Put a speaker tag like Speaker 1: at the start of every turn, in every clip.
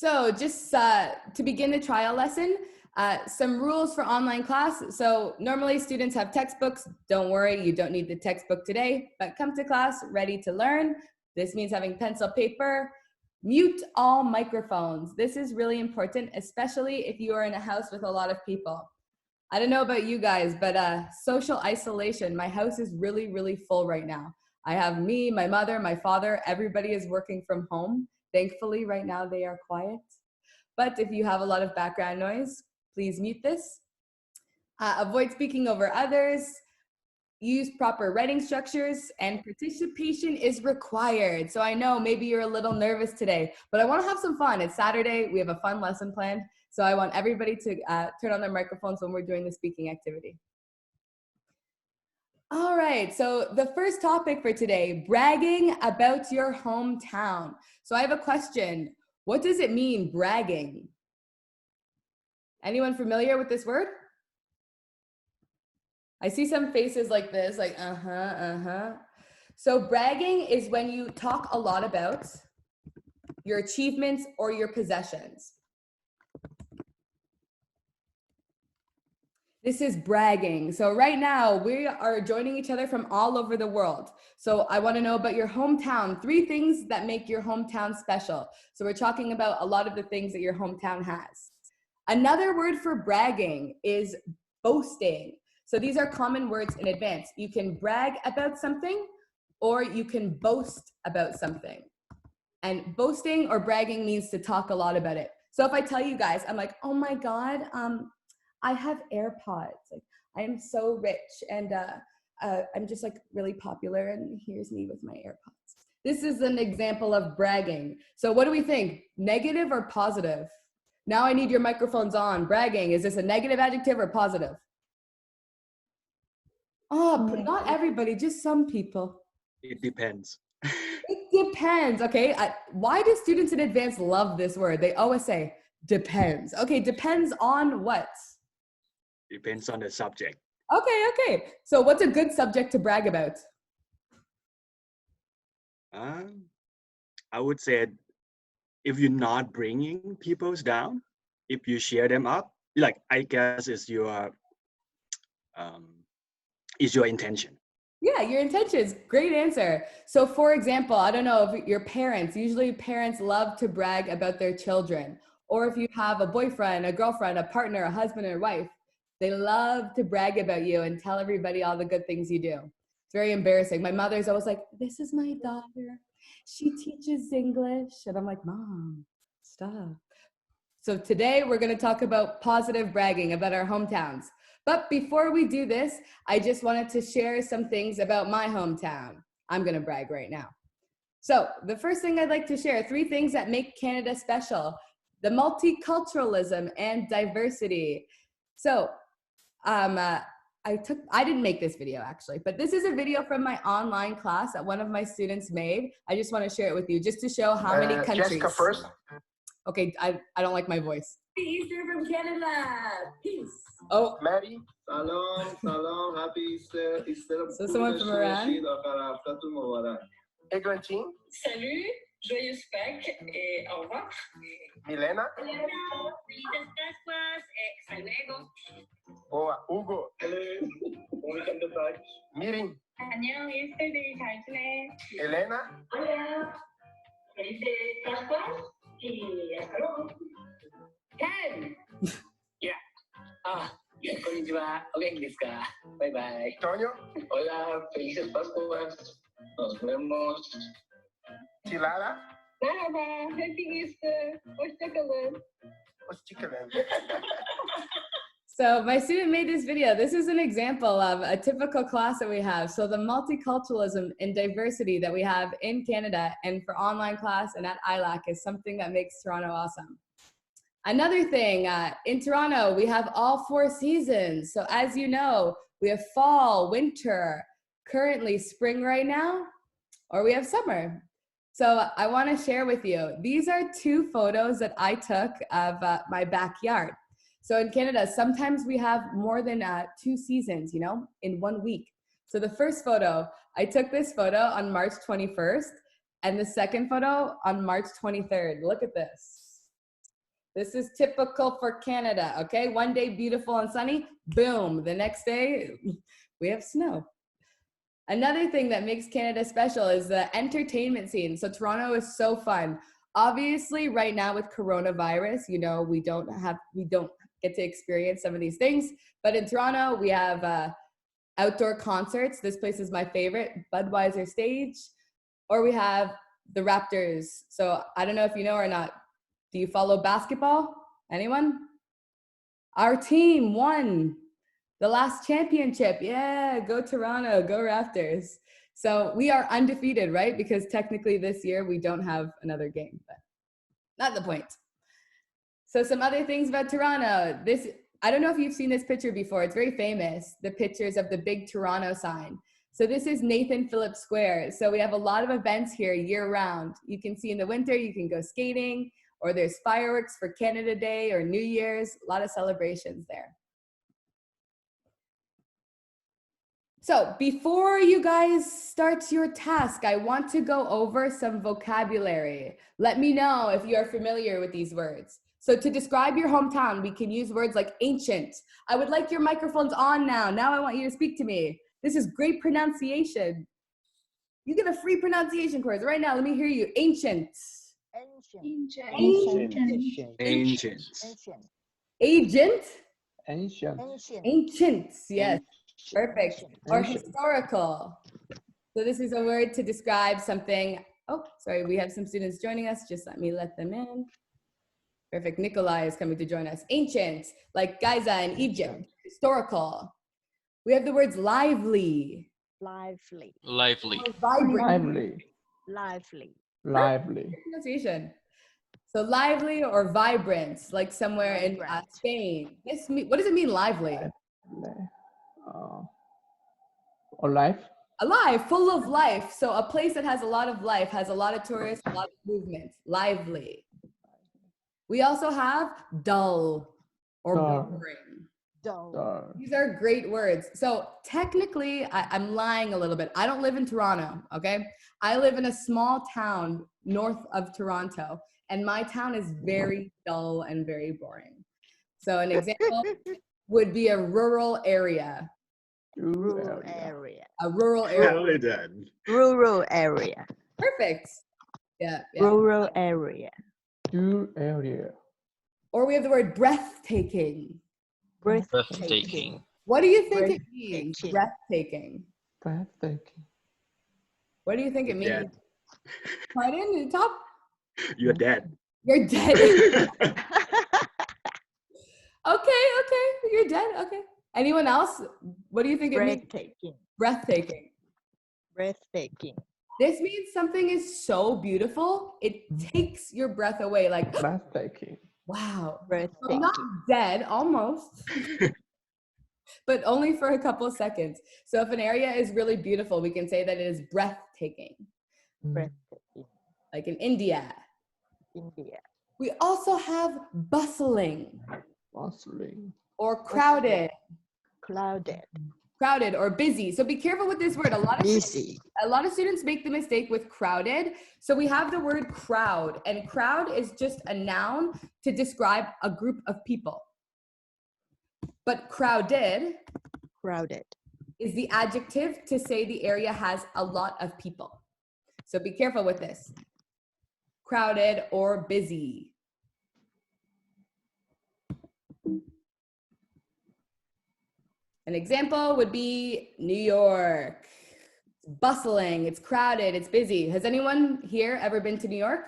Speaker 1: So just to begin the trial lesson, some rules for online class. So normally students have textbooks. Don't worry, you don't need the textbook today, but come to class ready to learn. This means having pencil, paper. Mute all microphones. This is really important, especially if you are in a house with a lot of people. I don't know about you guys, but social isolation. My house is really, really full right now. I have me, my mother, my father, everybody is working from home. Thankfully, right now they are quiet. But if you have a lot of background noise, please mute this. Avoid speaking over others. Use proper writing structures, and participation is required. So I know maybe you're a little nervous today, but I want to have some fun. It's Saturday. We have a fun lesson planned. So I want everybody to turn on their microphones when we're doing the speaking activity. All right, so the first topic for today, bragging about your hometown. So I have a question. What does it mean, bragging? Anyone familiar with this word? I see some faces like this, like So bragging is when you talk a lot about your achievements or your possessions. This is bragging. So right now we are joining each other from all over the world. So I want to know about your hometown, 3 things that make your hometown special. So we're talking about a lot of the things that your hometown has. Another word for bragging is boasting. So these are common words in advance. You can brag about something or you can boast about something. And boasting or bragging means to talk a lot about it. So if I tell you guys, I'm like, oh my God, I have AirPods. Like, I am so rich and I'm just like really popular and here's me with my AirPods. This is an example of bragging. So what do we think? Negative or positive? Now I need your microphones on. Bragging, is this a negative adjective or positive? Oh, not everybody, just some people.
Speaker 2: It depends.
Speaker 1: It depends, okay? Why do students in advance love this word? They always say, depends. Okay, depends on what?
Speaker 2: Depends on the subject.
Speaker 1: Okay. So what's a good subject to brag about?
Speaker 2: I would say if you're not bringing people down, if you share them up, like I guess is your intention.
Speaker 1: Yeah, your intentions. Great answer. So for example, I don't know if your parents, usually parents love to brag about their children. Or if you have a boyfriend, a girlfriend, a partner, a husband or wife, they love to brag about you and tell everybody all the good things you do. It's very embarrassing. My mother's always like, this is my daughter. She teaches English. And I'm like, Mom, stop. So today we're going to talk about positive bragging about our hometowns. But before we do this, I just wanted to share some things about my hometown. I'm going to brag right now. So the first thing I'd like to share, 3 things that make Canada special: the multiculturalism and diversity. So I didn't make this video actually, but this is a video from my online class that one of my students made. I just want to share it with you just to show how many countries.
Speaker 3: Jessica first.
Speaker 1: Okay, I don't like my voice.
Speaker 4: Easter from Canada. Peace.
Speaker 1: Oh,
Speaker 3: Maddie.
Speaker 5: Salam, happy Easter.
Speaker 1: So someone from Iran.
Speaker 3: Eglantine.
Speaker 4: Salut, joyeuse Pâques et au revoir.
Speaker 3: Milena.
Speaker 4: Felices Pascuas et hasta luego.
Speaker 3: Boa. Hugo.
Speaker 5: Bon week-end de Pâques.
Speaker 3: Mirim.
Speaker 4: 안녕, 예스터데이 잘 지내?
Speaker 3: Elena.
Speaker 4: Hola. Felices Pascuas y hasta luego. Ken. Yeah. Konnichiwa. Okay, desu ka? Bye bye.
Speaker 3: Tonio.
Speaker 5: Hola, felices Pascuas. Nos vemos.
Speaker 3: Tilala.
Speaker 4: Merhaba. Happy Easter. Hoşçakalın.
Speaker 3: Hoşçakalın.
Speaker 1: So my student made this video. This is an example of a typical class that we have. So the multiculturalism and diversity that we have in Canada and for online class and at ILAC is something that makes Toronto awesome. Another thing, in Toronto, we have all 4 seasons. So as you know, we have fall, winter, currently spring right now, or we have summer. So I want to share with you, these are 2 photos that I took of my backyard. So in Canada, sometimes we have more than 2 seasons, you know, in 1 week. So the first photo, I took this photo on March 21st, and the second photo on March 23rd. Look at this. This is typical for Canada, okay? One day beautiful and sunny, boom. The next day, we have snow. Another thing that makes Canada special is the entertainment scene. So Toronto is so fun. Obviously, right now with coronavirus, you know, we don't get to experience some of these things. But in Toronto, we have outdoor concerts. This place is my favorite, Budweiser Stage. Or we have the Raptors. So I don't know if you know or not. Do you follow basketball? Anyone? Our team won the last championship. Yeah, go Toronto, go Raptors. So we are undefeated, right? Because technically this year we don't have another game, but not the point. So some other things about Toronto. I don't know if you've seen this picture before. It's very famous, the pictures of the big Toronto sign. So this is Nathan Phillips Square. So we have a lot of events here year round. You can see in the winter, you can go skating, or there's fireworks for Canada Day or New Year's, a lot of celebrations there. So before you guys start your task, I want to go over some vocabulary. Let me know if you are familiar with these words. So to describe your hometown, we can use words like ancient. I would like your microphones on now. Now I want you to speak to me. This is great pronunciation. You get a free pronunciation course right now. Let me hear you. Ancient.
Speaker 6: Ancient.
Speaker 2: Ancient.
Speaker 1: Agent.
Speaker 6: Ancient.
Speaker 1: Ancient. Yes. Perfect. Or historical. So this is a word to describe something. Oh, sorry. We have some students joining us. Just let me let them in. Perfect. Nikolai is coming to join us. Ancient, like Casa in Egypt. Historical. We have the words lively.
Speaker 7: Lively.
Speaker 1: Or vibrant.
Speaker 6: Lively.
Speaker 1: Pronunciation. So lively or vibrant, like somewhere in Spain. What does it mean, lively?
Speaker 6: Alive.
Speaker 1: Alive, full of life. So a place that has a lot of life, has a lot of tourists, a lot of movement. Lively. We also have dull or boring.
Speaker 7: Dull.
Speaker 1: These are great words. So technically, I'm lying a little bit. I don't live in Toronto, okay? I live in a small town north of Toronto, and my town is very dull and very boring. So an example would be a rural area.
Speaker 7: Rural area.
Speaker 1: A rural area.
Speaker 2: Really done.
Speaker 7: Rural area.
Speaker 1: Perfect. Yeah.
Speaker 7: Rural area.
Speaker 6: Area.
Speaker 1: Or we have the word breathtaking.
Speaker 7: Breathtaking.
Speaker 1: What do you think it means? Breathtaking.
Speaker 6: Breathtaking.
Speaker 1: What do you think it means?
Speaker 2: Dead.
Speaker 1: Pardon? The top?
Speaker 2: You're dead.
Speaker 1: You're dead. Okay. You're dead. Okay. Anyone else? What do you think it means? Breathtaking.
Speaker 7: Breathtaking.
Speaker 1: This means something is so beautiful, it takes your breath away. Like,
Speaker 6: Breathtaking.
Speaker 1: wow.
Speaker 7: Breathtaking.
Speaker 1: I'm not dead, almost. But only for a couple of seconds. So if an area is really beautiful, we can say that it is breathtaking.
Speaker 7: Breathtaking.
Speaker 1: Like in India.
Speaker 7: India.
Speaker 1: We also have bustling.
Speaker 6: Bustling.
Speaker 1: Or crowded.
Speaker 7: Clouded.
Speaker 1: Or busy. So be careful with this word. A lot of students make the mistake with crowded. So we have the word crowd, and crowd is just a noun to describe a group of people. But crowded is the adjective to say the area has a lot of people. So be careful with this. Crowded or busy. An example would be New York. It's bustling, it's crowded, it's busy. Has anyone here ever been to New York?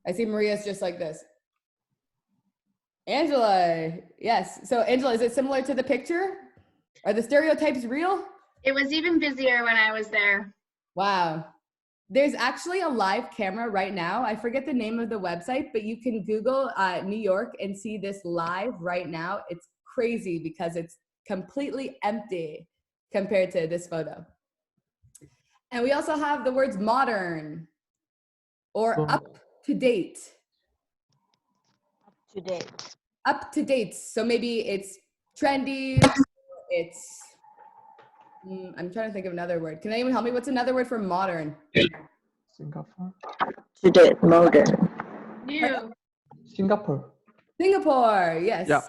Speaker 1: I see Maria's just like this. Angela, yes. So Angela, is it similar to the picture? Are the stereotypes real?
Speaker 8: It was even busier when I was there.
Speaker 1: Wow. There's actually a live camera right now. I forget the name of the website, but you can Google New York and see this live right now. It's crazy because it's completely empty compared to this photo. And we also have the words modern or up to date. Up to date. So maybe it's trendy, it's, I'm trying to think of another word. Can anyone help me? What's another word for modern?
Speaker 6: Singapore.
Speaker 7: Up to date, modern.
Speaker 8: New.
Speaker 6: Singapore.
Speaker 1: Singapore, yes.
Speaker 6: Yeah.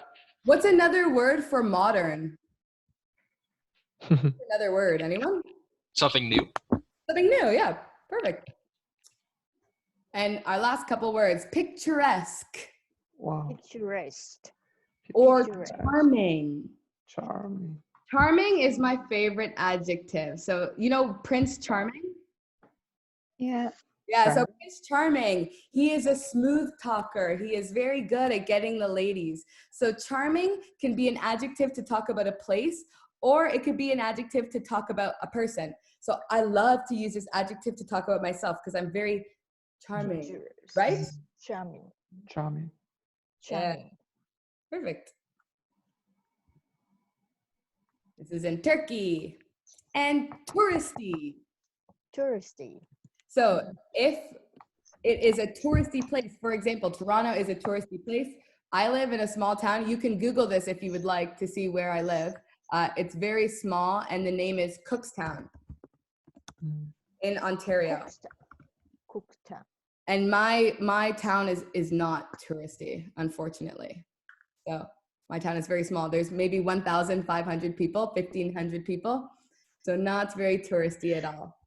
Speaker 1: What's another word for modern? Another word, anyone?
Speaker 9: Something new.
Speaker 1: Something new, yeah, perfect. And our last couple words, picturesque
Speaker 6: Wow.
Speaker 7: Picturesque.
Speaker 1: or
Speaker 7: Picturesque.
Speaker 1: charming.
Speaker 6: Charming.
Speaker 1: Charming is my favorite adjective. So, you know Prince Charming?
Speaker 7: Yeah.
Speaker 1: Yeah, so
Speaker 6: Charming.
Speaker 1: Prince Charming, he is a smooth talker. He is very good at getting the ladies. So charming can be an adjective to talk about a place, or it could be an adjective to talk about a person. So I love to use this adjective to talk about myself because I'm very charming,
Speaker 7: Picturesque.
Speaker 1: right?
Speaker 7: Charming.
Speaker 6: Charming.
Speaker 1: Yeah.
Speaker 7: Charming.
Speaker 1: Perfect. This is in Turkey. And touristy.
Speaker 7: Touristy.
Speaker 1: So if it is a touristy place, for example, Toronto is a touristy place. I live in a small town. You can Google this if you would like to see where I live. It's very small, and the name is Cookstown in Ontario.
Speaker 7: Cookstown.
Speaker 1: And my town is not touristy, unfortunately. So my town is very small. There's maybe 1,500 people, 1,500 people. So not very touristy at all.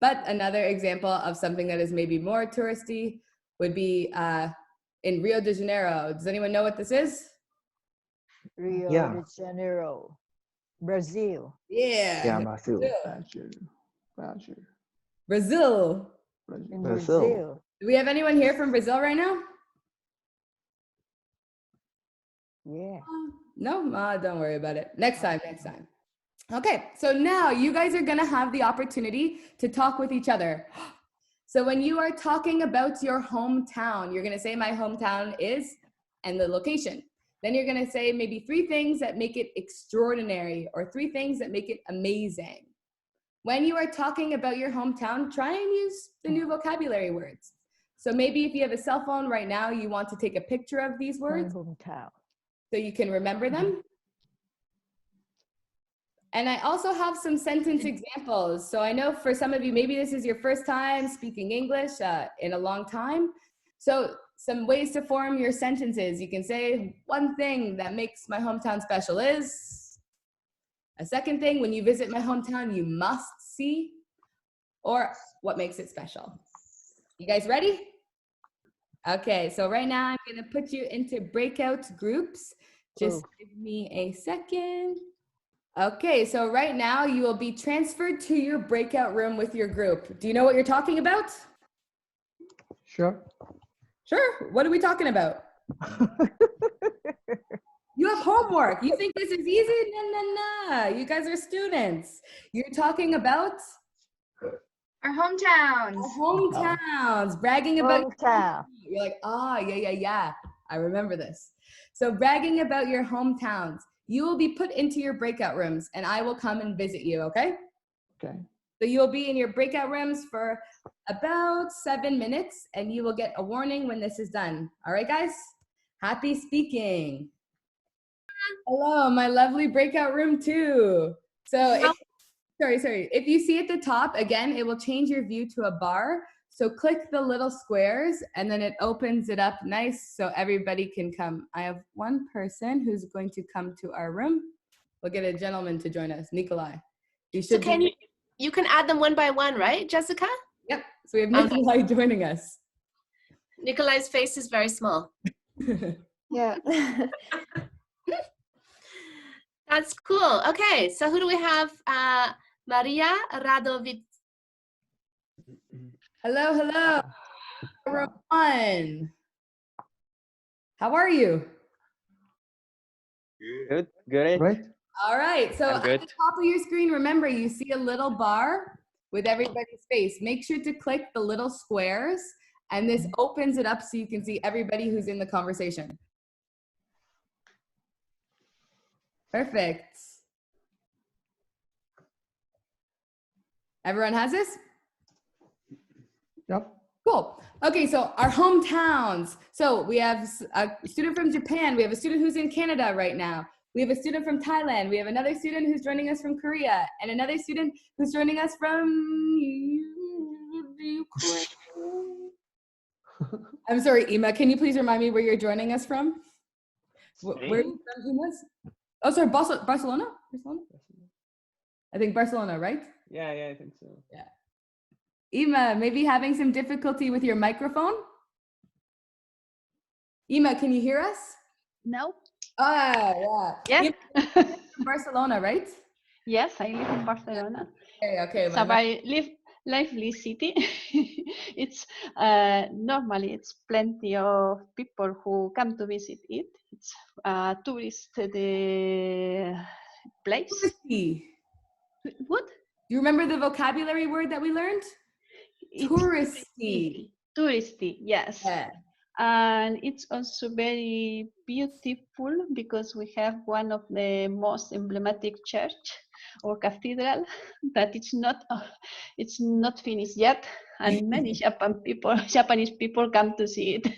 Speaker 1: But another example of something that is maybe more touristy would be in Rio de Janeiro. Does anyone know what this is?
Speaker 7: Rio
Speaker 6: Yeah.
Speaker 7: de Janeiro. Brazil.
Speaker 1: Yeah.
Speaker 6: Yeah, Brazil.
Speaker 1: Brazil.
Speaker 6: Brazil.
Speaker 1: Brazil.
Speaker 7: In
Speaker 6: Brazil.
Speaker 7: Brazil.
Speaker 1: Do we have anyone here from Brazil right now?
Speaker 7: Yeah.
Speaker 1: No? Don't worry about it. Next time. Okay, so now you guys are gonna have the opportunity to talk with each other. So when you are talking about your hometown, you're gonna say my hometown is, and the location. Then you're gonna say maybe 3 things that make it extraordinary or 3 things that make it amazing. When you are talking about your hometown, try and use the new vocabulary words. So maybe if you have a cell phone right now, you want to take a picture of these
Speaker 7: My
Speaker 1: words
Speaker 7: hometown.
Speaker 1: so you can remember them. And I also have some sentence examples. So I know for some of you, maybe this is your first time speaking English in a long time. So some ways to form your sentences. You can say, one thing that makes my hometown special is. A second thing, when you visit my hometown, you must see. Or what makes it special. You guys ready? Okay, so right now I'm gonna put you into breakout groups. Just give me a second. Okay, so right now you will be transferred to your breakout room with your group. Do you know what you're talking about?
Speaker 6: Sure.
Speaker 1: Sure, what are we talking about? You have homework. You think this is easy? No. You guys are students. You're talking about?
Speaker 8: Our hometowns.
Speaker 1: Hometowns, bragging about
Speaker 7: Hometown.
Speaker 1: You're like, yeah, I remember this. So bragging about your hometowns. You will be put into your breakout rooms and I will come and visit you, okay?
Speaker 6: Okay.
Speaker 1: So you'll be in your breakout rooms for about 7 minutes and you will get a warning when this is done. All right, guys? Happy speaking. Hello, my lovely breakout room too. So, sorry. If you see at the top, again, it will change your view to a bar. So click the little squares and then it opens it up nice so everybody can come. I have one person who's going to come to our room. We'll get a gentleman to join us, Nikolai.
Speaker 10: So you can add them one by one, right, Jessica?
Speaker 1: Yep, so we have Nikolai joining us.
Speaker 10: Nikolai's face is very small.
Speaker 7: Yeah.
Speaker 10: That's cool. Okay, so who do we have? Maria Radovic.
Speaker 1: Hello, everyone. How are you?
Speaker 11: Good.
Speaker 6: Right?
Speaker 1: All right, so
Speaker 11: I'm
Speaker 1: at
Speaker 11: good.
Speaker 1: the top of your screen, remember you see a little bar with everybody's face. Make sure to click the little squares and this opens it up so you can see everybody who's in the conversation. Perfect. Everyone has this?
Speaker 6: Yep.
Speaker 1: Cool. Okay, so our hometowns. So we have a student from Japan. We have a student who's in Canada right now. We have a student from Thailand. We have another student who's joining us from Korea and another student who's joining us from Ukraine. I'm sorry, Ima, can you please remind me where you're joining us from? Where are you from, Ima? Oh, sorry, Barcelona? Barcelona? I think Barcelona, right?
Speaker 6: Yeah, I think so.
Speaker 1: Yeah. Ima, maybe having some difficulty with your microphone? Ima, can you hear us?
Speaker 8: No.
Speaker 1: Yeah.
Speaker 8: Yes.
Speaker 1: Ima, you're from Barcelona, right?
Speaker 8: Yes, I live in Barcelona.
Speaker 1: Okay.
Speaker 8: It's a very lively city. It's normally it's plenty of people who come to visit it. It's a tourist place.
Speaker 1: Touristy.
Speaker 8: What?
Speaker 1: Do you remember the vocabulary word that we learned?
Speaker 8: It's
Speaker 1: Touristy.
Speaker 8: Touristy, yes.
Speaker 1: Yeah.
Speaker 8: And it's also very beautiful because we have one of the most emblematic church or cathedral that it's not finished yet, and many Japanese people come to see it.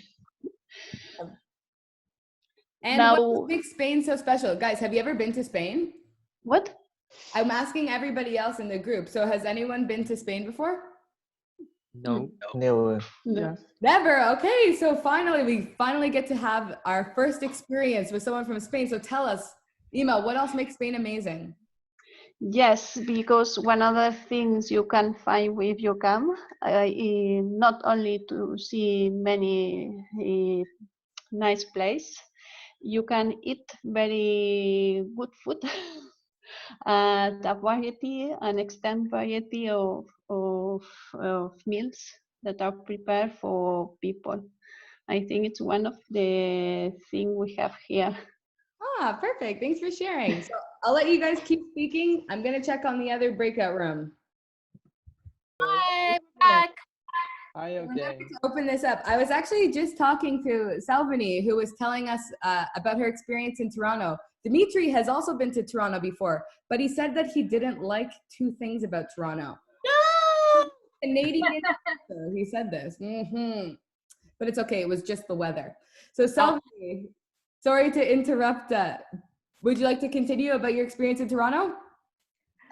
Speaker 1: And
Speaker 8: Now,
Speaker 1: what makes Spain so special? Guys, have you ever been to Spain?
Speaker 8: what?
Speaker 1: I'm asking everybody else in the group. So has anyone been to Spain before?
Speaker 9: No.
Speaker 7: Never.
Speaker 6: Yes.
Speaker 1: Never. Okay, so we finally get to have our first experience with someone from Spain. So tell us, Ima, what else makes Spain amazing?
Speaker 8: Yes, because one of the things you can find if you come, not only to see many nice place, you can eat very good food at a variety, an extent variety of meals that are prepared for people. I think it's one of the things we have here.
Speaker 1: Ah, perfect. Thanks for sharing. So I'll let you guys keep speaking. I'm going to check on the other breakout room.
Speaker 10: Hi, back.
Speaker 6: Hi,
Speaker 1: We're
Speaker 6: okay.
Speaker 1: happy to open this up. I was actually just talking to Salvini, who was telling us about her experience in Toronto. Dimitri has also been to Toronto before, but he said that he didn't like two things about Toronto.
Speaker 10: No!
Speaker 1: Canadian, he said this. But it's okay. It was just the weather. So Salvini, sorry to interrupt. Would you like to continue about your experience in Toronto?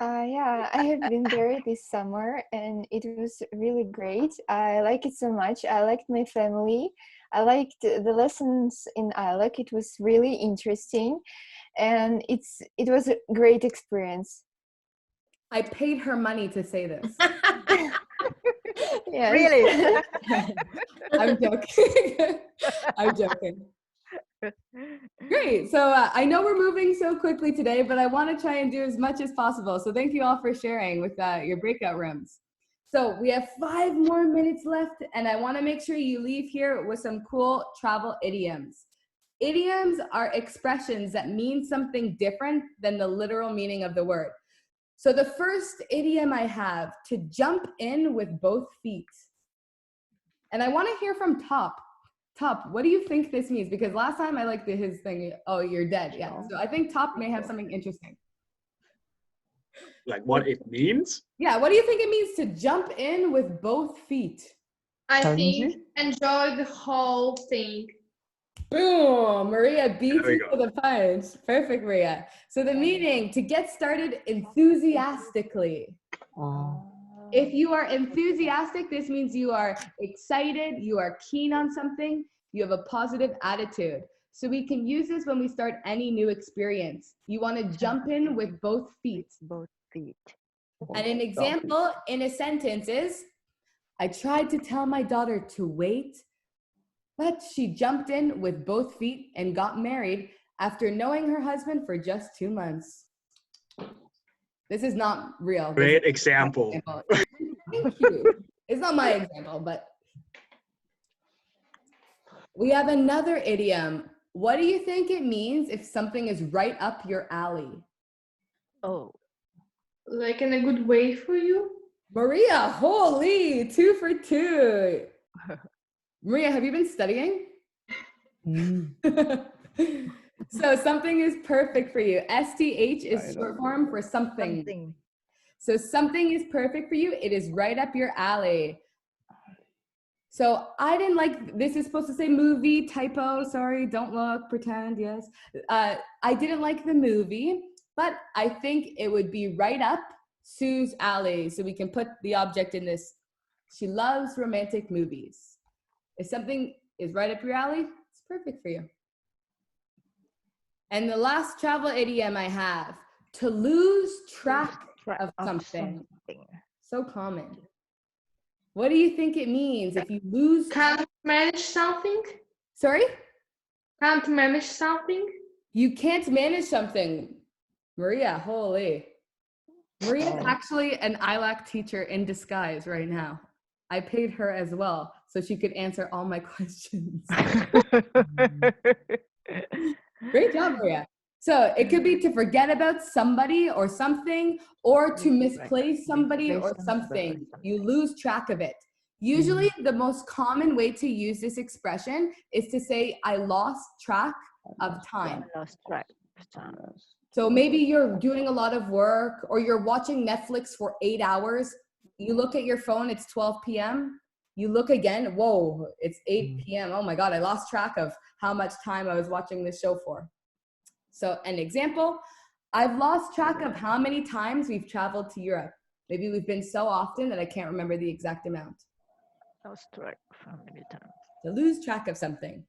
Speaker 11: Yeah, I have been there this summer and it was really great. I like it so much. I liked my family. I liked the lessons in ILAC. It was really interesting and it was a great experience.
Speaker 1: I paid her money to say this.
Speaker 11: Yes.
Speaker 7: Really?
Speaker 1: I'm joking. I'm joking. Great. So I know we're moving so quickly today, but I want to try and do as much as possible. So thank you all for sharing with your breakout rooms. So we have 5 more minutes left, and I want to make sure you leave here with some cool travel idioms. Idioms are expressions that mean something different than the literal meaning of the word. So the first idiom I have, to jump in with both feet. And I want to hear from Top. Top, what do you think this means? Because last time I liked his thing, oh, you're dead. Yeah. So I think Top may have something interesting.
Speaker 2: Like what it means?
Speaker 1: Yeah, what do you think it means to jump in with both feet?
Speaker 8: I think enjoy the whole thing.
Speaker 1: Boom! Maria beats
Speaker 2: There we
Speaker 1: you
Speaker 2: go.
Speaker 1: to the punch. Perfect, Maria. So the meaning, to get started enthusiastically. If you are enthusiastic, this means you are excited, you are keen on something, you have a positive attitude. So we can use this when we start any new experience. You want to jump in with both feet.
Speaker 7: Both feet.
Speaker 1: And an example in a sentence is, I tried to tell my daughter to wait, but she jumped in with both feet and got married after knowing her husband for just 2 months. This is not real.
Speaker 2: Great example.
Speaker 1: Thank you. It's not my example, but we have another idiom. What do you think it means if something is right up your alley?
Speaker 7: Oh.
Speaker 8: Like in a good way for you?
Speaker 1: Maria, holy, 2 for 2. Maria, have you been studying? So something is perfect for you. STH is short form for something. So something is perfect for you. It is right up your alley. So I didn't like, this is supposed to say movie, typo, sorry, don't look, pretend, yes. I didn't like the movie, but I think it would be right up Sue's alley. So we can put the object in this. She loves romantic movies. If something is right up your alley, it's perfect for you. And the last travel idiom I have, to lose track of something. So common. What do you think it means if you lose?
Speaker 9: Can't manage something?
Speaker 1: Sorry?
Speaker 9: Can't manage something?
Speaker 1: You can't manage something. Maria, holy. Maria's actually an ILAC teacher in disguise right now. I paid her as well, so she could answer all my questions. Great job, Maria. So it could be to forget about somebody or something, or to misplace somebody or something. You lose track of it. Usually the most common way to use this expression is to say, I lost track of time. So maybe you're doing a lot of work or you're watching Netflix for 8 hours. You look at your phone, it's 12 p.m. You look again, whoa, it's 8 p.m. Oh my God, I lost track of how much time I was watching this show for. So an example, I've lost track of how many times we've traveled to Europe. Maybe we've been so often that I can't remember the exact amount.
Speaker 7: Lost track of how many times.
Speaker 1: To lose track of something.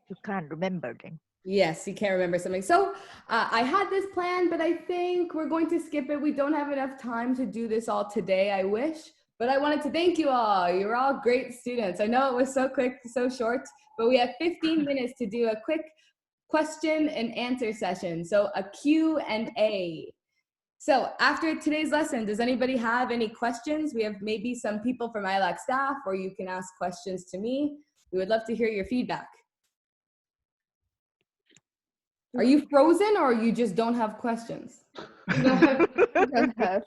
Speaker 7: You can't remember them.
Speaker 1: Yes, you can't remember something. So I had this plan, but I think we're going to skip it. We don't have enough time to do this all today, I wish. But I wanted to thank you all. You're all great students. I know it was so quick, so short, but we have 15 minutes to do a quick question and answer session. So a Q&A. So after today's lesson, does anybody have any questions? We have maybe some people from ILAC staff, or you can ask questions to me. We would love to hear your feedback. Are you frozen or you just don't have questions?
Speaker 11: We don't have.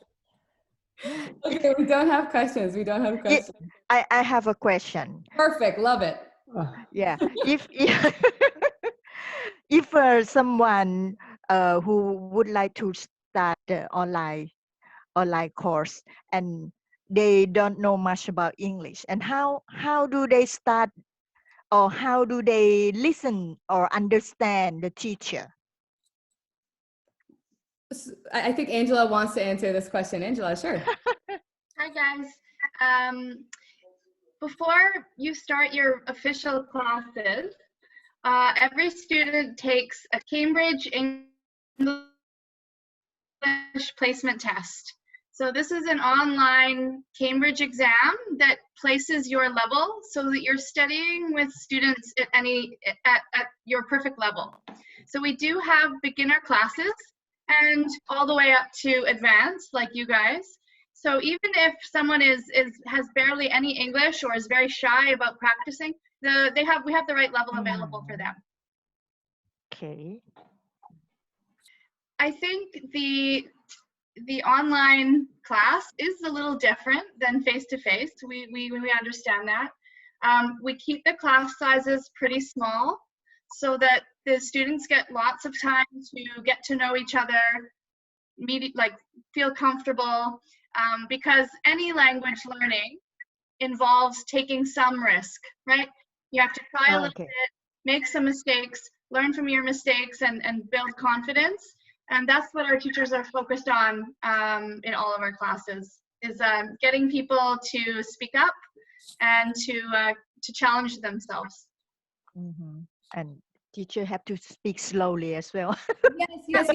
Speaker 1: Okay, we don't have questions. We don't have questions.
Speaker 7: I have a question.
Speaker 1: Perfect, love it.
Speaker 7: Yeah, if someone who would like to start the online course and they don't know much about English, and how do they start, or how do they listen or understand the teacher?
Speaker 1: I think Angela wants to answer this question. Angela, sure.
Speaker 12: Hi guys. Before you start your official classes, every student takes a Cambridge English placement test. So this is an online Cambridge exam that places your level so that you're studying with students at your perfect level. So we do have beginner classes and all the way up to advanced, like you guys. So even if someone has barely any English or is very shy about practicing, we have the right level available for them.
Speaker 7: Okay.
Speaker 12: I think the online class is a little different than face-to-face. We understand that. We keep the class sizes pretty small so that the students get lots of time to get to know each other, feel comfortable, because any language learning involves taking some risk, right? You have to try a little bit, make some mistakes, learn from your mistakes, and build confidence. And that's what our teachers are focused on in all of our classes, is getting people to speak up and to challenge themselves.
Speaker 7: Mm-hmm. And teacher have to speak slowly as well.
Speaker 1: Yes.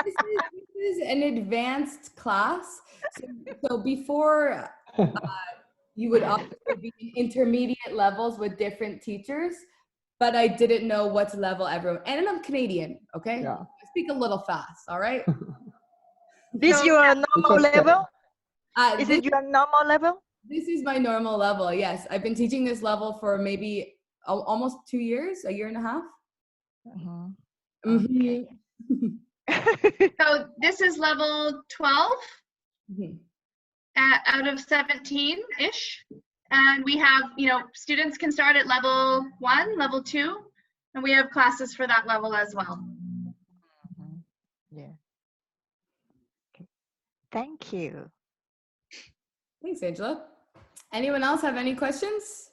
Speaker 1: This is an advanced class. So before you would often be in intermediate levels with different teachers, but I didn't know what level everyone, and I'm Canadian, okay? Yeah. I speak a little fast, all right?
Speaker 7: This your normal level? Is it your normal level?
Speaker 1: This is my normal level, yes. I've been teaching this level for maybe almost 2 years, a year and a half.
Speaker 7: Okay.
Speaker 12: So this is level 12 out of 17-ish. And we have, students can start at level 1, level 2, and we have classes for that level as well.
Speaker 7: Yeah. Okay. Thank you.
Speaker 1: Thanks, Angela. Anyone else have any questions?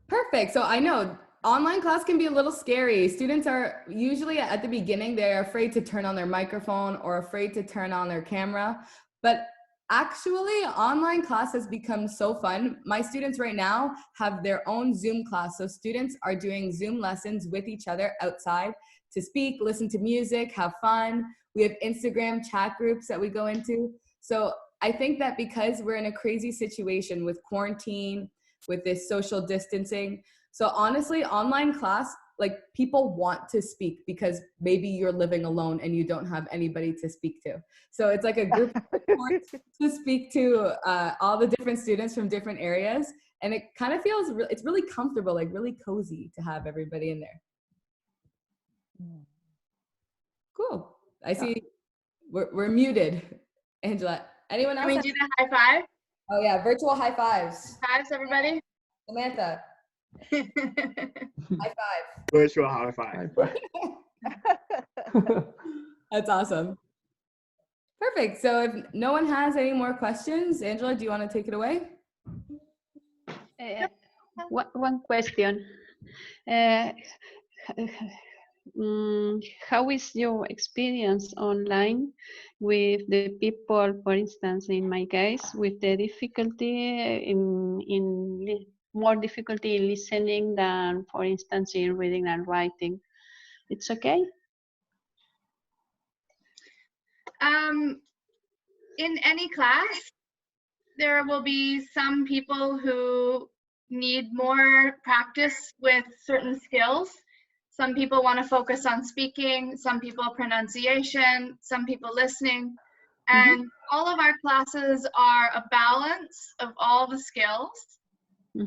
Speaker 1: Perfect. So I know online class can be a little scary. Students are usually at the beginning, they're afraid to turn on their microphone or afraid to turn on their camera. But Actually, online class has become so fun. My students right now have their own Zoom class. So students are doing Zoom lessons with each other outside to speak, listen to music, have fun. We have Instagram chat groups that we go into. So I think that because we're in a crazy situation with quarantine, with this social distancing, so honestly, online class, like people want to speak because maybe you're living alone and you don't have anybody to speak to. So it's like a group to speak to all the different students from different areas. And it kind of feels, it's really comfortable, like really cozy to have everybody in there. Cool. I see we're muted. Angela, anyone else?
Speaker 12: Can we do the high five?
Speaker 1: Oh yeah, virtual high fives.
Speaker 12: Fives, everybody.
Speaker 1: Samantha, high five.
Speaker 2: Virtual high five.
Speaker 1: That's awesome. Perfect. So if no one has any more questions, Angela, do you want to take it away?
Speaker 8: One question. How is your experience online with the people, for instance, in my case, with the difficulty more difficulty in listening than, for instance, in reading and writing? It's okay?
Speaker 12: In any class, there will be some people who need more practice with certain skills. Some people want to focus on speaking, some people pronunciation, some people listening. And all of our classes are a balance of all the skills.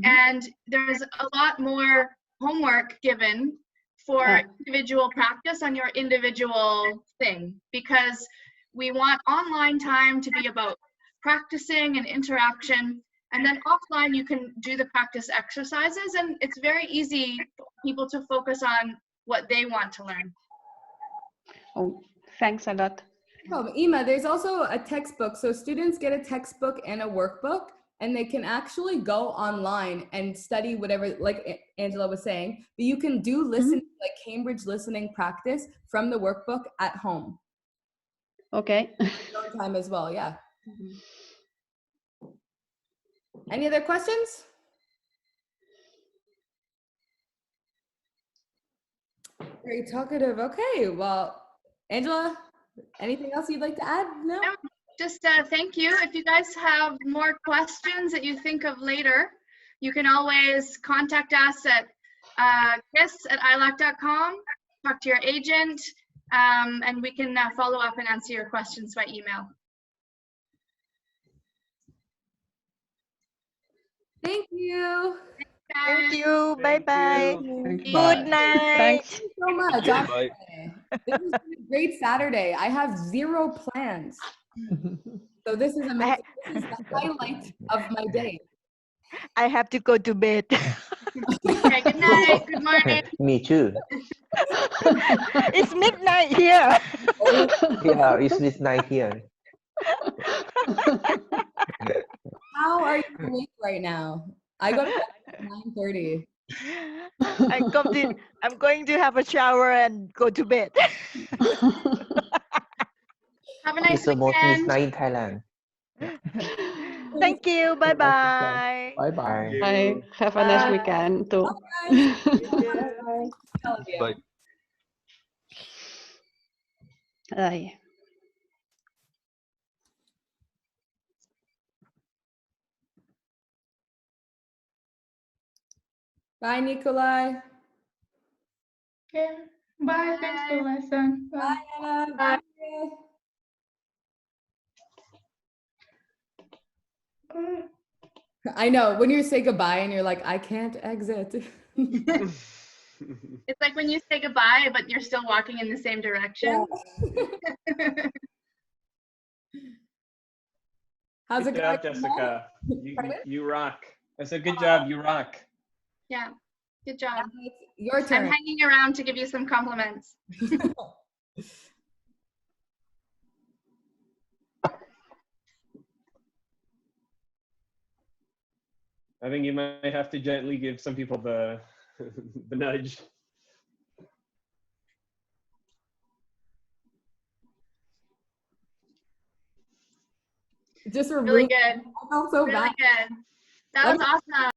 Speaker 12: And there's a lot more homework given for individual practice on your individual thing, because we want online time to be about practicing and interaction, and then offline you can do the practice exercises, and it's very easy for people to focus on what they want to learn.
Speaker 8: Oh, thanks a lot.
Speaker 1: Oh, Ima, there's also a textbook. So students get a textbook and a workbook, and they can actually go online and study whatever, like Angela was saying, but you can do listening, like Cambridge listening practice from the workbook at home.
Speaker 8: Okay.
Speaker 1: Time as well, yeah. Any other questions? Very talkative. Okay, well, Angela, anything else you'd like to add? No?
Speaker 12: Just thank you. If you guys have more questions that you think of later, you can always contact us at kiss@ilac.com, talk to your agent, and we can follow up and answer your questions by email.
Speaker 1: Thank you.
Speaker 7: Thank you. Bye-bye. Good night.
Speaker 1: Thank you so much. This has been a great Saturday. I have zero plans. So this is amazing. This is the highlight of my day.
Speaker 7: I have to go to bed.
Speaker 12: Okay, good night. Good morning.
Speaker 13: Me too.
Speaker 7: It's midnight here.
Speaker 13: Yeah, it's midnight here.
Speaker 1: How are you awake right now? I go to bed at 9:30.
Speaker 7: I'm going to have a shower and go to bed.
Speaker 12: Have a nice
Speaker 13: It's almost
Speaker 12: weekend.
Speaker 13: midnight in Thailand.
Speaker 7: Thank you. Bye-bye.
Speaker 13: Bye.
Speaker 8: Bye. Have a nice weekend too.
Speaker 1: Bye.
Speaker 8: Bye.
Speaker 1: Bye, Nikolai.
Speaker 9: Okay. Bye. Thanks for the lesson.
Speaker 1: Bye, Anna. Bye. I know, when you say goodbye and you're like, I can't exit.
Speaker 12: It's like when you say goodbye, but you're still walking in the same direction.
Speaker 1: How's it
Speaker 6: Good
Speaker 1: going?
Speaker 6: job, Jessica. You rock. I said, good job. You rock.
Speaker 12: Yeah, good job.
Speaker 1: Your turn.
Speaker 12: I'm hanging around to give you some compliments.
Speaker 6: I think you might have to gently give some people the the nudge.
Speaker 1: Just
Speaker 12: Really
Speaker 1: removed.
Speaker 12: good.
Speaker 1: I felt so
Speaker 12: Really
Speaker 1: bad.
Speaker 12: good. That
Speaker 1: Let
Speaker 12: was awesome.